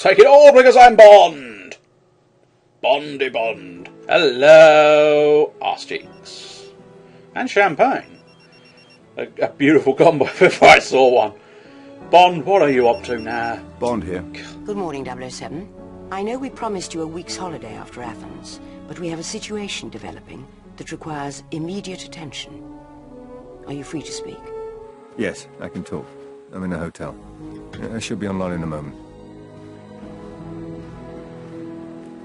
take it all because I'm Bond. Bondy Bond. Hello, arse cheeks. And champagne. A beautiful combo if I saw one. Bond, what are you up to now? Bond here. Good morning, 007. I know we promised you a week's holiday after Athens, but we have a situation developing that requires immediate attention. Are you free to speak? Yes, I can talk. I'm in a hotel. I should be online in a moment.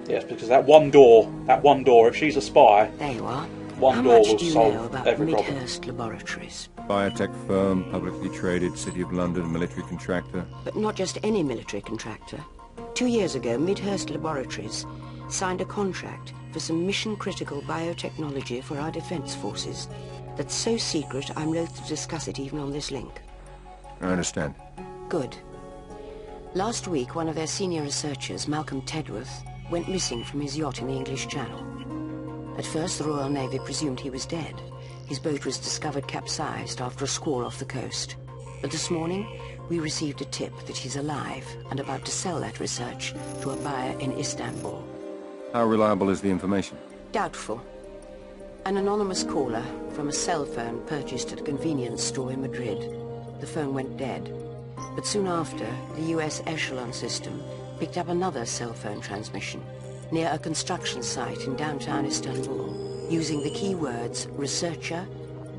Yes, because that one door, if she's a spy... There you are. One How door much will do you solve know about every problem. Midhurst Laboratories? Biotech firm, publicly traded, City of London, military contractor. But not just any military contractor. 2 years ago, Midhurst Laboratories signed a contract for some mission-critical biotechnology for our defense forces. That's so secret, I'm loath to discuss it even on this link. I understand. Good. Last week, one of their senior researchers, Malcolm Tedworth, went missing from his yacht in the English Channel. At first, the Royal Navy presumed he was dead. His boat was discovered capsized after a squall off the coast. But this morning, we received a tip that he's alive and about to sell that research to a buyer in Istanbul. How reliable is the information? Doubtful. An anonymous caller from a cell phone purchased at a convenience store in Madrid. The phone went dead. But soon after, the US Echelon system picked up another cell phone transmission near a construction site in downtown Istanbul, using the keywords researcher,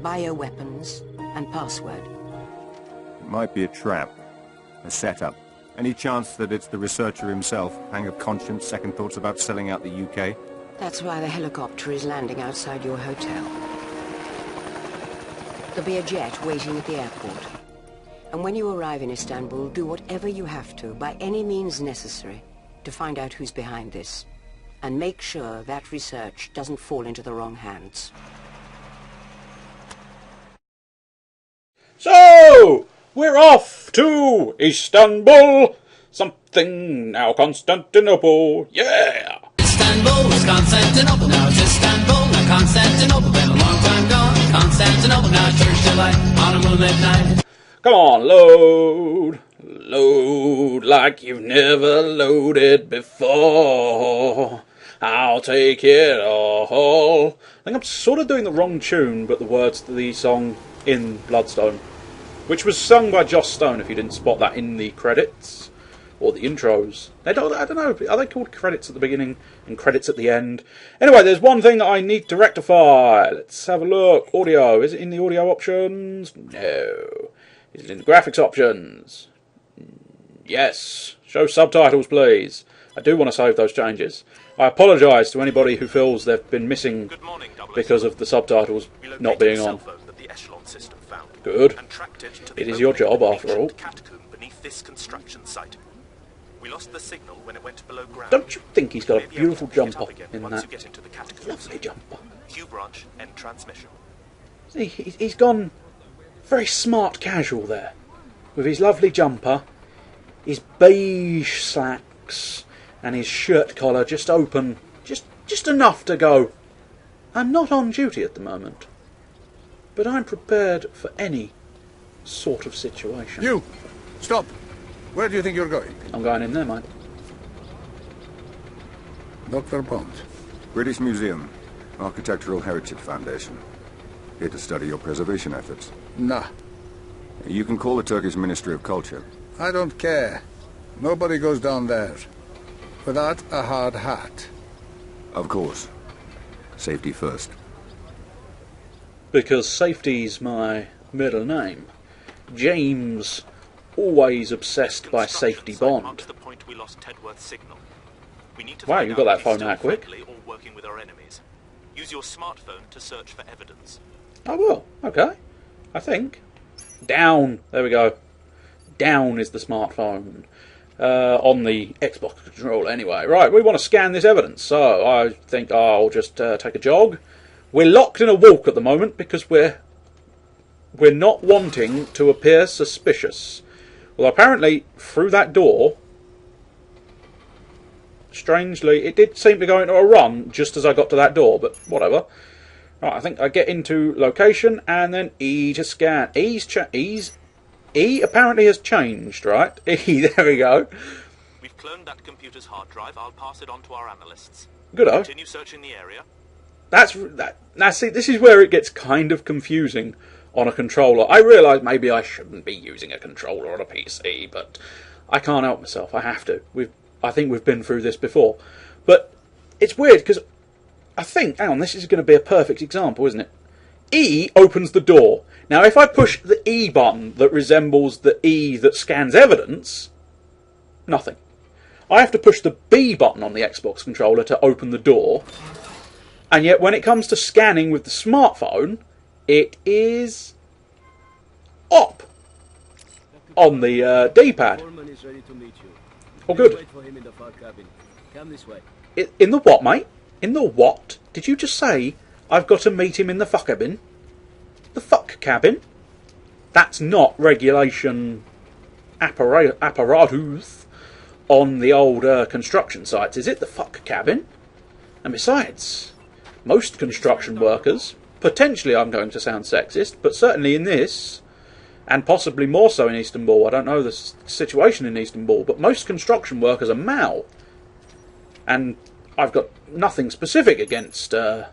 bioweapons, and password. It might be a trap. A setup. Any chance that it's the researcher himself? Pang of conscience, second thoughts about selling out the UK? That's why the helicopter is landing outside your hotel. There'll be a jet waiting at the airport. And when you arrive in Istanbul, do whatever you have to, by any means necessary, to find out who's behind this. And make sure that research doesn't fall into the wrong hands. So, we're off to Istanbul. Something now Constantinople. Yeah! Istanbul was Constantinople, now it's Istanbul, now Constantinople, been a long time gone. Constantinople, now church delight on a moonlit night. Come on, load. Load like you've never loaded before. I'll take it all. I think I'm sort of doing the wrong tune, but the words to the song in Bloodstone, which was sung by Joss Stone, if you didn't spot that in the credits, or the intros. I don't know, are they called credits at the beginning and credits at the end? Anyway, there's one thing that I need to rectify. Let's have a look. Audio, is it in the audio options? No. Is it in the graphics options? Yes. Show subtitles, please. I do want to save those changes. I apologise to anybody who feels they've been missing because of the subtitles not being on. Good. It is your job, after all. Don't you think he's got a beautiful jumper in that? Lovely jumper. See, he's gone very smart casual there. With his lovely jumper, his beige slacks, and his shirt collar just open, just enough to go, I'm not on duty at the moment, but I'm prepared for any sort of situation. You! Stop! Where do you think you're going? I'm going in there, mate. Dr. Bond. British Museum. Architectural Heritage Foundation. Here to study your preservation efforts. Nah. You can call the Turkish Ministry of Culture. I don't care. Nobody goes down there. Without a hard hat. Of course. Safety first. Because safety's my middle name. James, always obsessed by safety Bond. Wow, you got that phone out quick. Use your smartphone to search for evidence. I will. Okay. I think. Down. There we go. Down is the smartphone. On the Xbox controller anyway. Right, we want to scan this evidence, so I think I'll just take a jog. We're locked in a walk at the moment because we're not wanting to appear suspicious. Well, apparently through that door, strangely, it did seem to go into a run just as I got to that door, but whatever. Right, I think I get into location and then E to scan. E apparently has changed, right? E, there we go. cloned that computer's hard drive. I'll pass it on to our analysts. Good. Continue searching the area. Now see, this is where it gets kind of confusing on a controller. I realise maybe I shouldn't be using a controller on a PC, but I can't help myself. I have to. I think we've been through this before. But it's weird, because I think, hang on, this is going to be a perfect example, isn't it? E opens the door. Now, if I push the E button that resembles the E that scans evidence, nothing. I have to push the B button on the Xbox controller to open the door. And yet, when it comes to scanning with the smartphone, it is up on the D-pad. Oh, good. In the what, mate? In the what? Did you just say I've got to meet him in the fuck cabin? The fuck cabin? That's not regulation apparatus on the old construction sites, is it? The fuck cabin? And besides, most construction workers, potentially I'm going to sound sexist, but certainly in this, and possibly more so in Istanbul, I don't know the situation in Istanbul, but most construction workers are Mao. And I've got nothing specific against that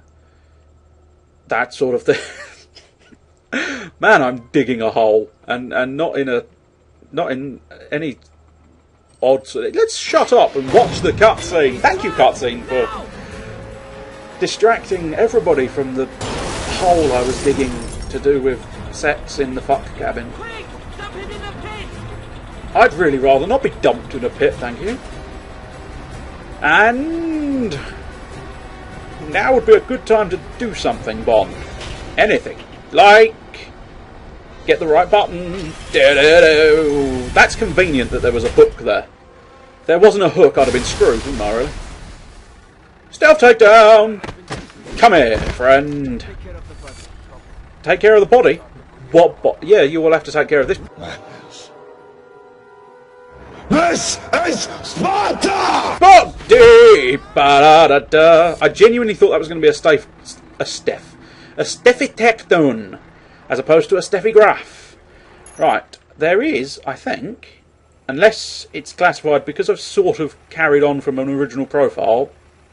sort of thing. Man, I'm digging a hole, and not in any odd sort of... Let's shut up and watch the cutscene. Thank you, cutscene, for distracting everybody from the hole I was digging to do with sex in the fuck cabin. I'd really rather not be dumped in a pit, thank you. And now would be a good time to do something, Bond. Anything. Like, get the right button. That's convenient that there was a hook there. If there wasn't a hook, I'd have been screwed, wouldn't I, really? Stealth takedown! Come here, friend. Take care of the body? What yeah, you will have to take care of this. This is Sparta! Body! Ba-da-da-da. I genuinely thought that was going to be a stephitectone, as opposed to a stephigraph. Right, there is, I think, unless it's classified, because I've sort of carried on from an original profile,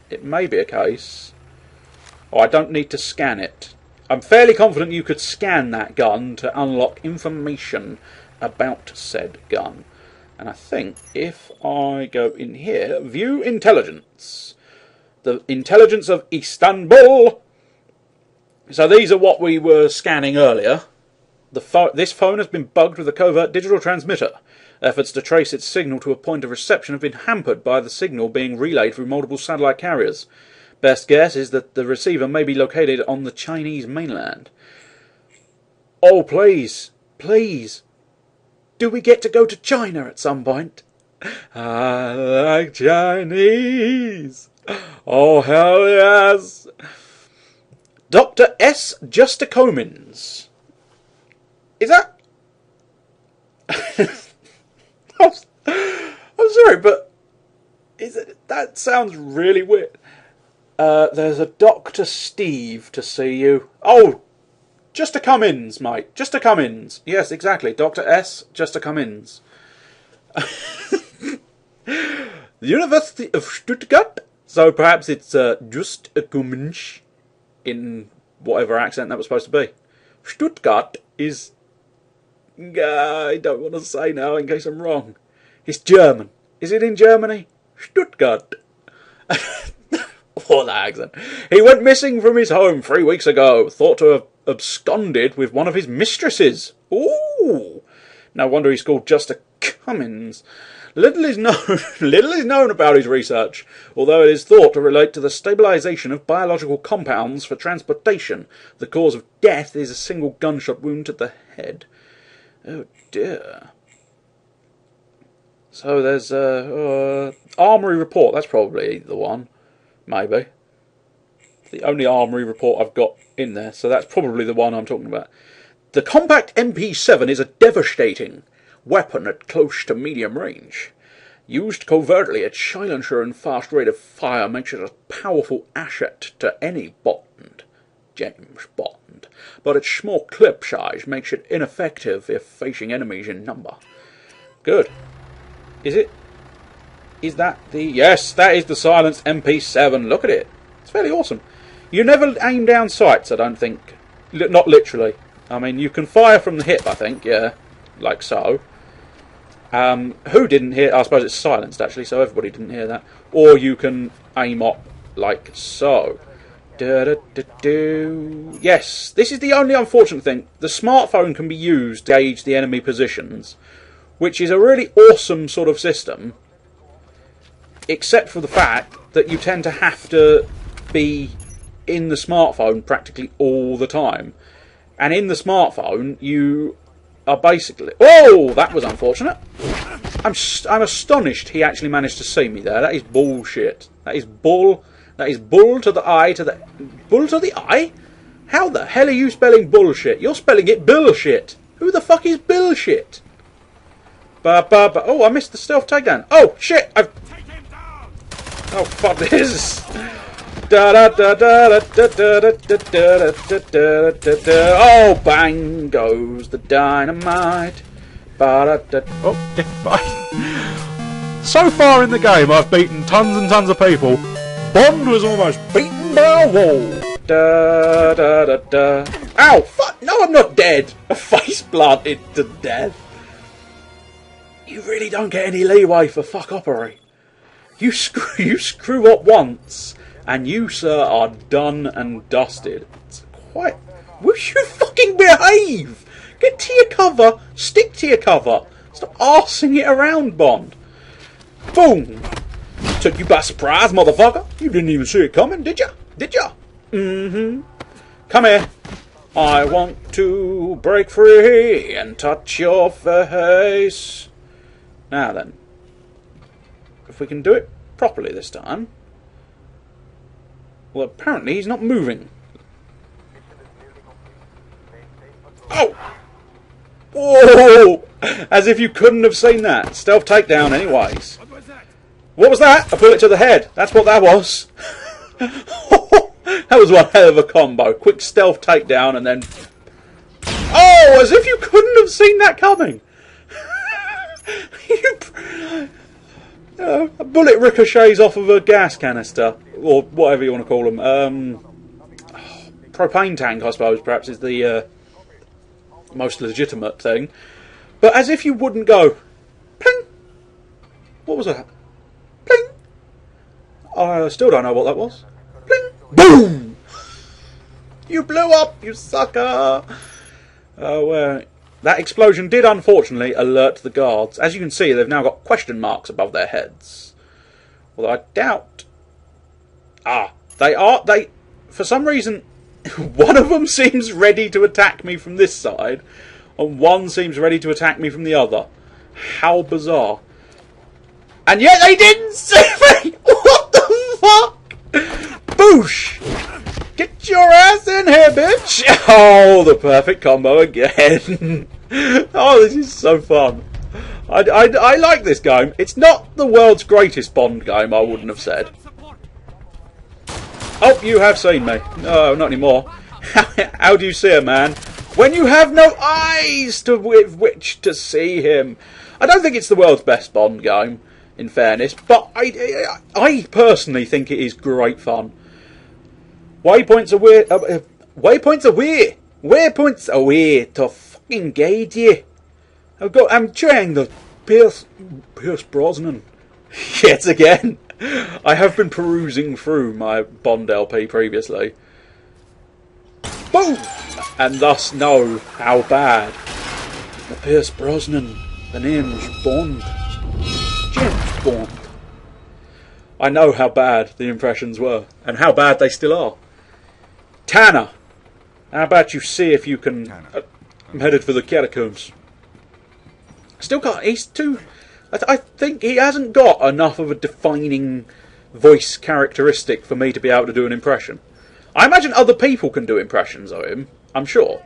it may be a case. Oh, I don't need to scan it. I'm fairly confident you could scan that gun to unlock information about said gun. And I think if I go in here, view intelligence. The intelligence of Istanbul. So these are what we were scanning earlier. This phone has been bugged with a covert digital transmitter. Efforts to trace its signal to a point of reception have been hampered by the signal being relayed through multiple satellite carriers. Best guess is that the receiver may be located on the Chinese mainland. Oh, please, please. Do we get to go to China at some point? I like Chinese. Oh, hell yes. Dr. S. Justicomins. Is that... I'm sorry, but that sounds really weird. There's a Dr. Steve to see you. Oh, just to come ins, mate. Just to come ins. Yes, exactly. Dr. S. Just to come ins. The University of Stuttgart. So perhaps it's just a Gumensch in whatever accent that was supposed to be. Stuttgart is... I don't want to say now in case I'm wrong. It's German. Is it in Germany? Stuttgart. What that accent. He went missing from his home 3 weeks ago, thought to have absconded with one of his mistresses. Ooh! No wonder he's called Just a Cummins. Little is known about his research, although it is thought to relate to the stabilisation of biological compounds for transportation. The cause of death is a single gunshot wound to the head. Oh dear. So there's Armoury Report, that's probably the one. Maybe. The only Armoury Report I've got in there, so that's probably the one I'm talking about. The compact MP7 is a devastating weapon at close to medium range. Used covertly, its silencer and fast rate of fire makes it a powerful asset to any Bond, James Bond, but its small clip size makes it ineffective if facing enemies in number. Good. Is it? Is that the... Yes, that is the Silence MP7. Look at it. It's fairly awesome. You never aim down sights, I don't think. Not literally. I mean, you can fire from the hip, I think, yeah. Like so. Who didn't hear... I suppose it's silenced, actually, so everybody didn't hear that. Or you can aim up like so. Yes, this is the only unfortunate thing. The smartphone can be used to gauge the enemy positions, which is a really awesome sort of system, except for the fact that you tend to have to be in the smartphone practically all the time. And in the smartphone, you are basically... Oh, that was unfortunate. I'm astonished he actually managed to see me there. That is bullshit. That is bull to the eye to the... Bull to the eye? How the hell are you spelling bullshit? You're spelling it bullshit. Who the fuck is bullshit? Oh, I missed the stealth takedown. Oh, shit. Oh, fuck this. Oh, bang goes the dynamite. Oh, yeah, bye. So far in the game, I've beaten tons and tons of people. Bond was almost beaten by a wall. Ow, fuck, no, I'm not dead. A face planted to death. You really don't get any leeway for fuck-oppery. You screw up once, and you, sir, are done and dusted. It's quite... Will you fucking behave? Get to your cover, stick to your cover. Stop arsing it around, Bond. Boom! Took you by surprise, motherfucker. You didn't even see it coming, did ya? Did ya? Mm-hmm. Come here. I want to break free and touch your face. Now then. If we can do it properly this time. Well, apparently he's not moving. Oh! Whoa! As if you couldn't have seen that. Stealth takedown anyways. What was that? A bullet to the head. That's what that was. That was one hell of a combo. Quick stealth takedown and then... Oh! As if you couldn't have seen that coming. A bullet ricochets off of a gas canister. Or whatever you want to call them. Propane tank, I suppose, perhaps, is the most legitimate thing. But as if you wouldn't go... Pling! What was that? Pling! I still don't know what that was. Pling! Boom! You blew up, you sucker! That explosion did unfortunately alert the guards. As you can see, they've now got question marks above their heads. Although I doubt... They... For some reason, one of them seems ready to attack me from this side, and one seems ready to attack me from the other. How bizarre. And yet they didn't see me! What the fuck? Boosh! Get your ass in here, bitch! Oh, the perfect combo again. Oh, this is so fun. I like this game. It's not the world's greatest Bond game, I wouldn't have said. Oh, you have seen me. No, not anymore. How do you see a man when you have no eyes with which to see him? I don't think it's the world's best Bond game, in fairness, but I personally think it is great fun. Waypoints are waypoints away to fucking guide you. I'm trying the Pierce Brosnan yet again. I have been perusing through my Bond LP previously. Boom! And thus know how bad. The Pierce Brosnan, the name's Bond. James Bond. I know how bad the impressions were, and how bad they still are. Tanner, how about you see if you can... I'm headed for the catacombs. Still can't... He's too... I think he hasn't got enough of a defining voice characteristic for me to be able to do an impression. I imagine other people can do impressions of him, I'm sure.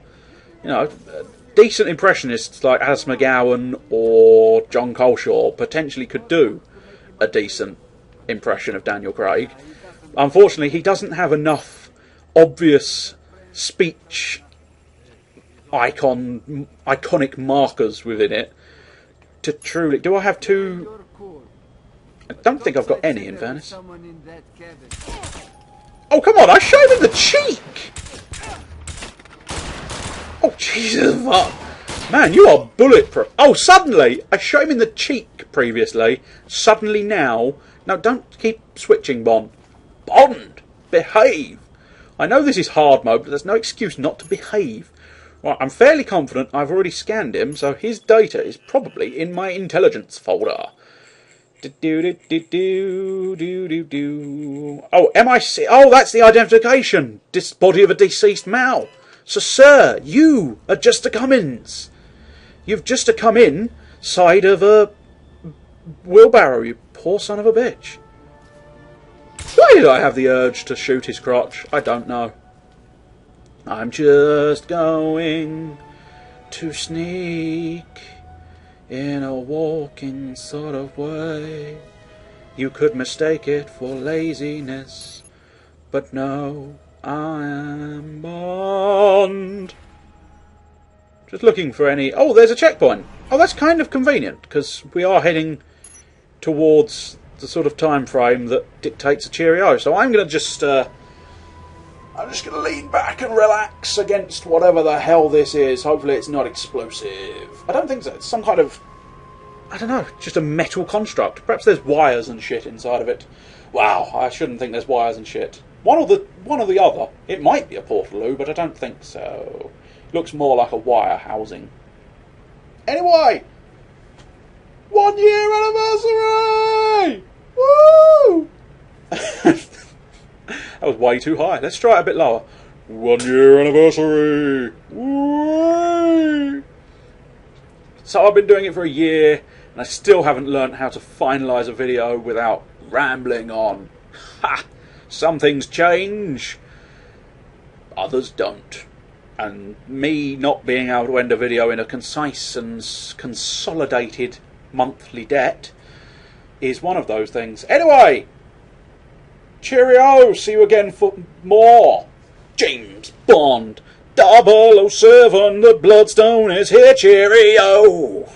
You know, decent impressionists like As McGowan or John Coleshaw potentially could do a decent impression of Daniel Craig. Unfortunately, he doesn't have enough obvious speech iconic markers within it to truly... Do I have two... I don't think I've got any, in fairness. Oh, come on, I shot him in the cheek! Oh, Jesus, fuck. Man, you are bulletproof. Oh, suddenly, I shot him in the cheek previously. Suddenly now. No, don't keep switching, Bond. Bond! Behave! I know this is hard mode, but there's no excuse not to behave. Right, I'm fairly confident I've already scanned him, so his data is probably in my intelligence folder. Oh, MIC. Oh, that's the identification. Body of a deceased male. So, sir, you are just a Cummins. You've just a come in side of a wheelbarrow, you poor son of a bitch. Why did I have the urge to shoot his crotch? I don't know. I'm just going to sneak in a walking sort of way. You could mistake it for laziness, but no, I am Bond. Just looking for any... Oh, there's a checkpoint. Oh, that's kind of convenient, because we are heading towards the sort of time frame that dictates a cheerio. So I'm going to just... I'm just going to lean back and relax against whatever the hell this is. Hopefully it's not explosive. I don't think so. It's some kind of... I don't know, just a metal construct. Perhaps there's wires and shit inside of it. Wow, I shouldn't think there's wires and shit. One or the other. It might be a portaloo, but I don't think so. Looks more like a wire housing. Anyway! 1 year anniversary! Woo! That was way too high. Let's try it a bit lower. 1 year anniversary! Woo! So I've been doing it for a year, and I still haven't learnt how to finalise a video without rambling on. Ha! Some things change, others don't. And me not being able to end a video in a concise and consolidated monthly debt is one of those things. Anyway, cheerio, see you again for more. James Bond, 007, the Bloodstone is here, cheerio.